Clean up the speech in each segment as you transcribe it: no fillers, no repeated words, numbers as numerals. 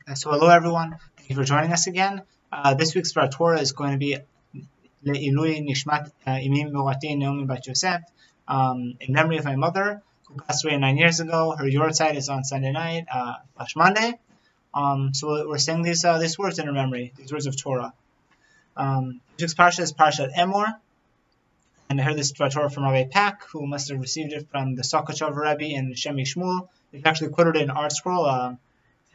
So hello everyone, thank you for joining us again. This week's Torah is going to be Le'ilui Nishmat Imim Moratei Naomi Bat Yosef, in memory of my mother, who passed away 9 years ago. Her Yortzeit is on Sunday night, Monday. So we're saying these words in her memory, these words of Torah. This week's Parsha is Parshat Emor, and I heard this Torah from Rabbi Pack, who must have received it from the Socatchover Rebbe in Shem MiShmuel. It's actually quoted in Art Scroll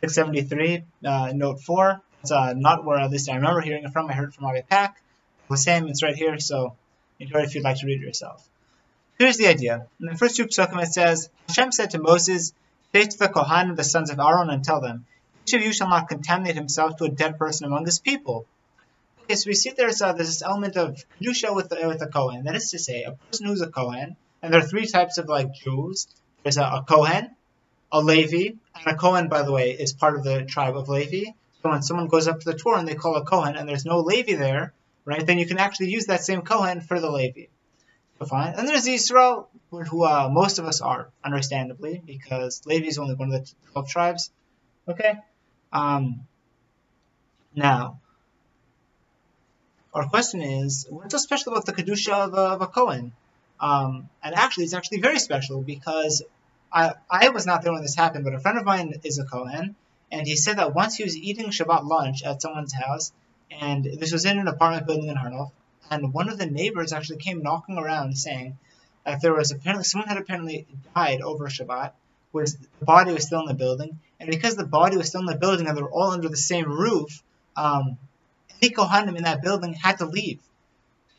673, note 4. It's not where at least I remember hearing it from. I heard it from Rabbi Pack. The same, it's right here, so enjoy it if you'd like to read it yourself. Here's the idea. In the first two psukim it says, Hashem said to Moses, say to the Kohanim, the sons of Aaron, and tell them, each of you shall not contaminate himself to a dead person among his people. Okay, so we see there's this element of kedusha with a Kohen. That is to say, a person who's a Kohen, and there are three types of Jews. There's a Kohen, a Levi, and a Kohen, by the way, is part of the tribe of Levi. So when someone goes up to the Torah and they call a Kohen, and there's no Levi there, right, then you can actually use that same Kohen for the Levi. So fine. And there's Yisrael, who most of us are, understandably, because Levi is only one of the 12 tribes. Okay? Now, our question is, what's so special about the Kedusha of a Kohen? And actually, it's actually very special, because I was not there when this happened, but a friend of mine is a Kohen, and he said that once he was eating Shabbat lunch at someone's house, and this was in an apartment building in Harnof, and one of the neighbors actually came knocking around saying that there was someone had apparently died over Shabbat, the body was still in the building, and because the body was still in the building and they were all under the same roof, any Kohanim in that building had to leave.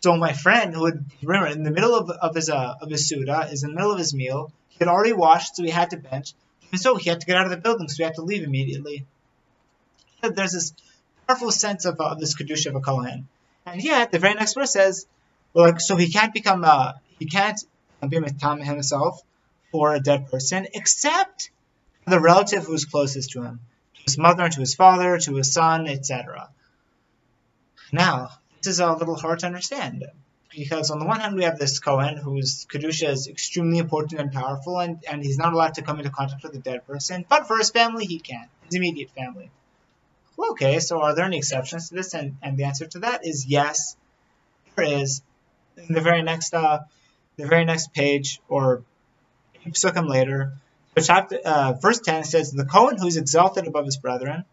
So my friend, who had, remember, in the middle of his Suda, is in the middle of his meal, he had already washed, so he had to bench, and so he had to get out of the building, so he had to leave immediately. So there's this powerful sense of this Kedusha of a Kohen. And yet, the very next verse says, well, so he can't be Matam himself for a dead person, except the relative who's closest to him, to his mother, to his father, to his son, etc. Now, this is a little hard to understand, because on the one hand we have this Kohen whose Kedusha is extremely important and powerful, and he's not allowed to come into contact with a dead person, but for his family he can, his immediate family. Well, okay, so are there any exceptions to this? And the answer to that is yes, there is. In the very next page, or psukim later, verse 10 says, the Kohen who is exalted above his brethren,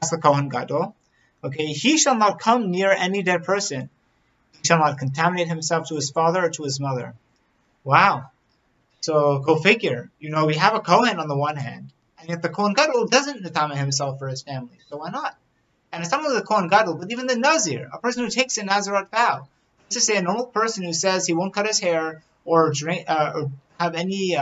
that's the Kohen Gadol, okay, he shall not come near any dead person. He shall not contaminate himself to his father or to his mother. Wow. So go figure. We have a Kohen on the one hand, and yet the Kohen Gadol doesn't netame himself for his family. So why not? And it's not only the Kohen Gadol, but even the Nazir, a person who takes a Nazaret vow. Let's just say a normal person who says he won't cut his hair or drink or have any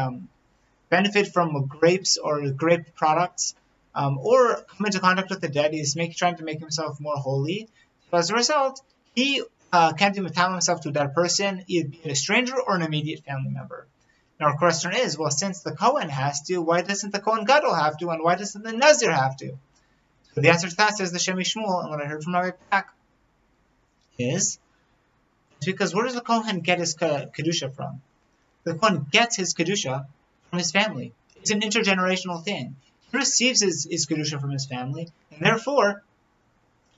benefit from grapes or grape products, or come into contact with the dead. He's trying to make himself more holy. So as a result, he can't do matam himself to a dead person, either be a stranger or an immediate family member. Now our question is, well, since the Kohen has to, why doesn't the Kohen Gadol have to, and why doesn't the Nazir have to? So the answer to that says the Shem MiShmuel, and what I heard from Rabbi Pack is, it's because where does the Kohen get his Kedusha from? The Kohen gets his Kedusha from his family. It's an intergenerational thing. He receives his Kedusha from his family, and therefore,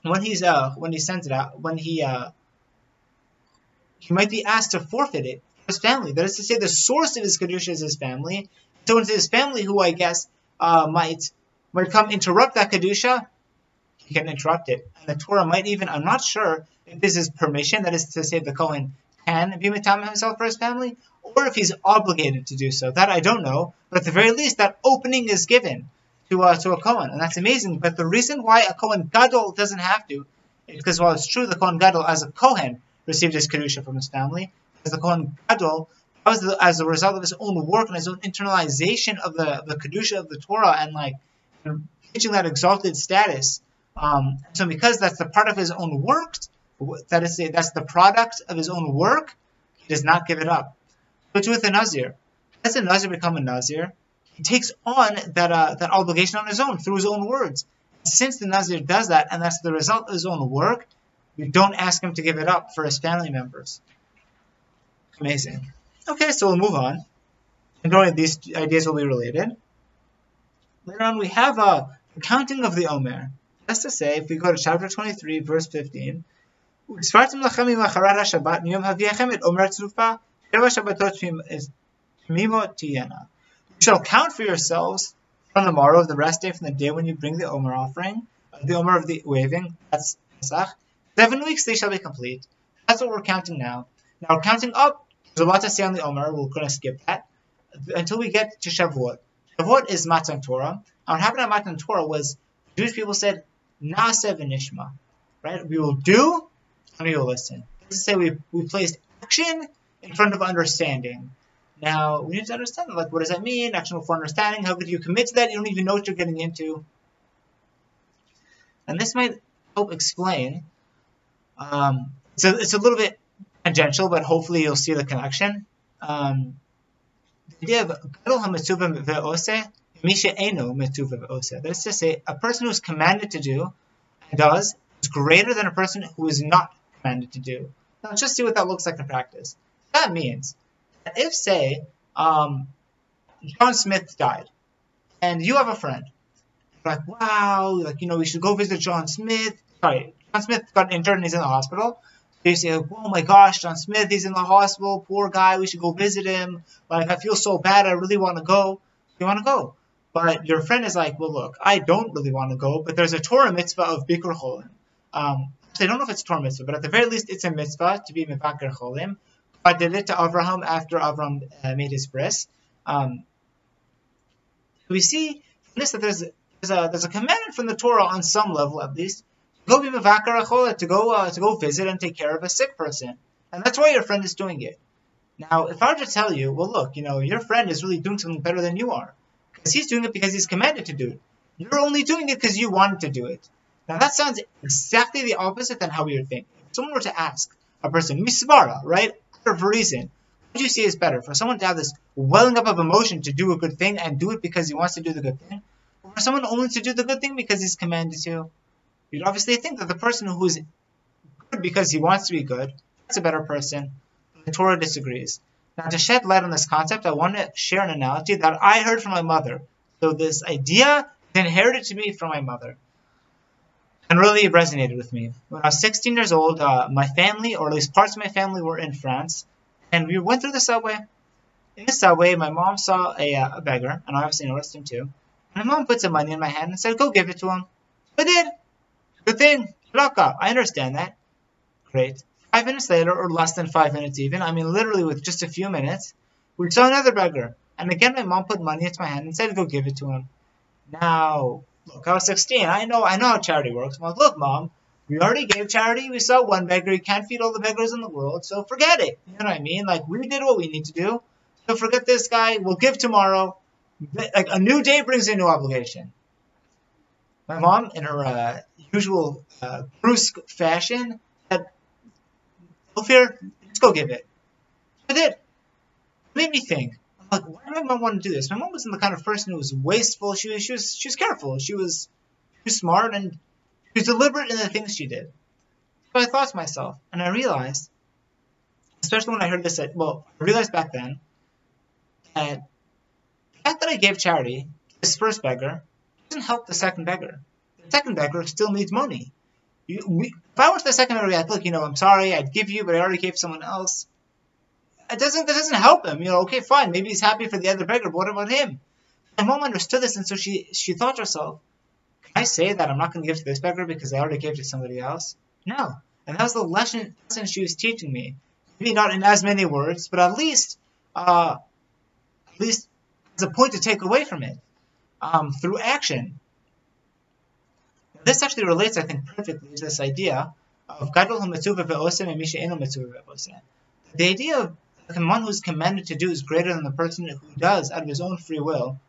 when he sends it out, he might be asked to forfeit it for his family. That is to say, the source of his Kedusha is his family. So it's his family who, I guess, might come interrupt that Kedusha. He can interrupt it. And the Torah might even, I'm not sure if this is permission, that is to say the Kohen can be matam himself for his family, or if he's obligated to do so. That I don't know. But at the very least, that opening is given to a Kohen. And that's amazing. But the reason why a Kohen Gadol doesn't have to is because, while it's true the Kohen Gadol as a Kohen received his Kedusha from his family, as the Kohen Gadol, as a result of his own work and his own internalization of the Kedusha of the Torah and reaching that exalted status. So because that's the part of his own work, that's the product of his own work, he does not give it up. But with a Nazir, as the Nazir become a Nazir, he takes on that obligation on his own through his own words. Since the Nazir does that, and that's the result of his own work, we don't ask him to give it up for his family members. Amazing. Okay, so we'll move on. And knowing these ideas will be related. Later on, we have the counting of the Omer. That's to say, if we go to chapter 23, verse 15, you shall count for yourselves from the morrow of the rest day, from the day when you bring the Omer offering, the Omer of the waving, that's Pesach. 7 weeks they shall be complete. That's what we're counting now. Now we're counting up. There's a lot to say on the Omer. We're going to skip that until we get to Shavuot. Shavuot is Matan Torah. And what happened at Matan Torah was Jewish people said, Na'aseh v'nishma. Right? We will do and we will listen. This is to say we placed action in front of understanding. Now, we need to understand, like, what does that mean? Action before understanding. How could you commit to that? You don't even know what you're getting into. And this might help explain. It's a little bit tangential, but hopefully you'll see the connection. The idea of gadol ha'mitzuvah ve'oseh, misha eino mitzuvah ve'oseh. That is to say, a person who is commanded to do and does is greater than a person who is not commanded to do. Now, let's just see what that looks like in practice. That means that if, say, John Smith died, and you have a friend, you're like, wow, like, we should go visit John Smith. Sorry, John Smith got injured and he's in the hospital. So you say, oh my gosh, John Smith, he's in the hospital, poor guy, we should go visit him. Like, I feel so bad, I really want to go. You want to go. But your friend is like, well, look, I don't really want to go, but there's a Torah mitzvah of Bikur Cholim. I don't know if it's a Torah mitzvah, but at the very least, it's a mitzvah to be Mevakar Cholim. God did it to Avraham after Avraham made his bris. We see from this that there's a commandment from the Torah on some level, at least, to go be Mevakar Cholim, to go visit and take care of a sick person, and that's why your friend is doing it. Now, if I were to tell you, well, look, your friend is really doing something better than you are, because he's doing it because he's commanded to do it. You're only doing it because you wanted to do it. Now, that sounds exactly the opposite than how we would think. If someone were to ask a person, misvara, right, for a reason, what do you see is better? For someone to have this welling up of emotion to do a good thing and do it because he wants to do the good thing, or for someone only to do the good thing because he's commanded to? You'd obviously think that the person who is good because he wants to be good, that's a better person. The Torah disagrees. Now, to shed light on this concept, I want to share an analogy that I heard from my mother. So this idea is inherited to me from my mother, and really resonated with me. When I was 16 years old, my family, or at least parts of my family, were in France, and we went through the subway. In the subway, my mom saw a beggar, and I obviously noticed him too. My mom put some money in my hand and said, go give it to him. I did. Good thing. Raka. I understand that. Great. 5 minutes later, or less than 5 minutes even, I mean literally with just a few minutes, we saw another beggar. And again, my mom put money into my hand and said, go give it to him. Now, look, I was 16. I know how charity works. I'm like, look, Mom, we already gave charity. We saw one beggar. You can't feed all the beggars in the world, so forget it. You know what I mean? Like, we did what we need to do. So forget this guy. We'll give tomorrow. Like, a new day brings a new obligation. My mom, in her usual brusque fashion, said, no fear, just go give it. I did. It made me think. I'm like, why did my mom want to do this? My mom wasn't the kind of person who was wasteful. She was careful. She was smart, and she was deliberate in the things she did. So I thought to myself, and I realized, especially when I heard this, I realized back then, that the fact that I gave charity to this first beggar doesn't help the second beggar. The second beggar still needs money. If I went to the second beggar, I'd be like, look, I'm sorry, I'd give you, but I already gave someone else. That doesn't help him. Okay, fine, maybe he's happy for the other beggar, but what about him? My mom understood this, and so she thought to herself, can I say that I'm not going to give to this beggar because I already gave to somebody else? No. And that was the lesson she was teaching me. Maybe not in as many words, but at least as a point to take away from it through action. This actually relates, I think, perfectly to this idea of gadol ha'mitzuvah ve'oseh and misha eino mitzuvah ve'oseh. The idea of the one who's commanded to do is greater than the person who does out of his own free will.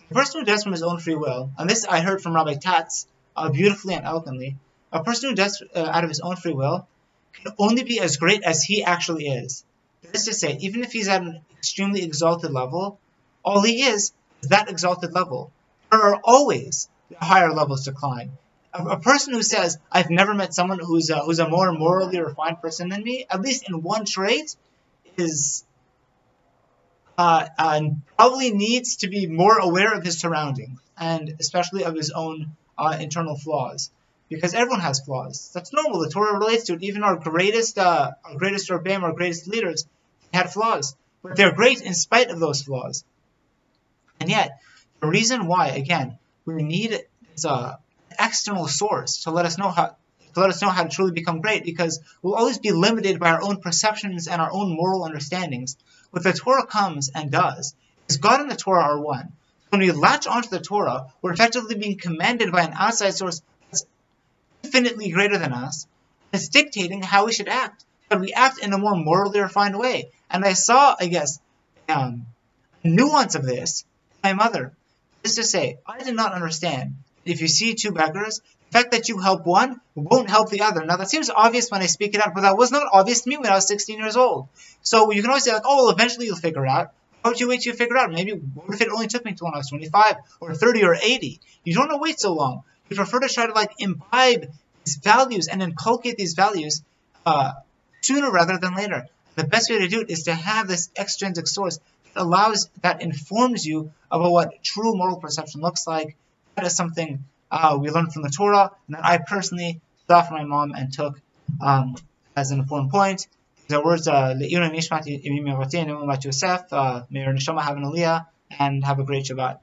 The person who does from his own free will, and this I heard from Rabbi Tatz beautifully and eloquently, a person who does out of his own free will can only be as great as he actually is. That is to say, even if he's at an extremely exalted level, all he is that exalted level. There are always higher levels to climb. A person who says, I've never met someone who's a more morally refined person than me, at least in one trait, is probably needs to be more aware of his surroundings, and especially of his own internal flaws. Because everyone has flaws. That's normal. The Torah relates to it. Even our greatest Rebbeim, our greatest leaders, had flaws. But they're great in spite of those flaws. And yet, the reason why, again, we need this external source to let us know how to truly become great, because we'll always be limited by our own perceptions and our own moral understandings. What the Torah comes and does is God and the Torah are one. When we latch onto the Torah, we're effectively being commanded by an outside source that's infinitely greater than us. It's dictating how we should act. But we act in a more morally refined way. And I saw, I guess, a nuance of this in my mother. Is to say, I did not understand. If you see two beggars, the fact that you help one won't help the other. Now, that seems obvious when I speak it out, but that was not obvious to me when I was 16 years old. So you can always say, like, oh, well, eventually you'll figure it out. Why would you wait till you figure it out? Maybe, what if it only took me till when I was 25 or 30 or 80? You don't want to wait so long. You prefer to try to, like, imbibe these values and inculcate these values sooner rather than later. The best way to do it is to have this extrinsic source that informs you about what true moral perception looks like. That is something we learned from the Torah, and that I personally saw from my mom and took as an important point. The words Le'ilui Nishmat Yosef, may your neshama have an aliyah, and have a great Shabbat.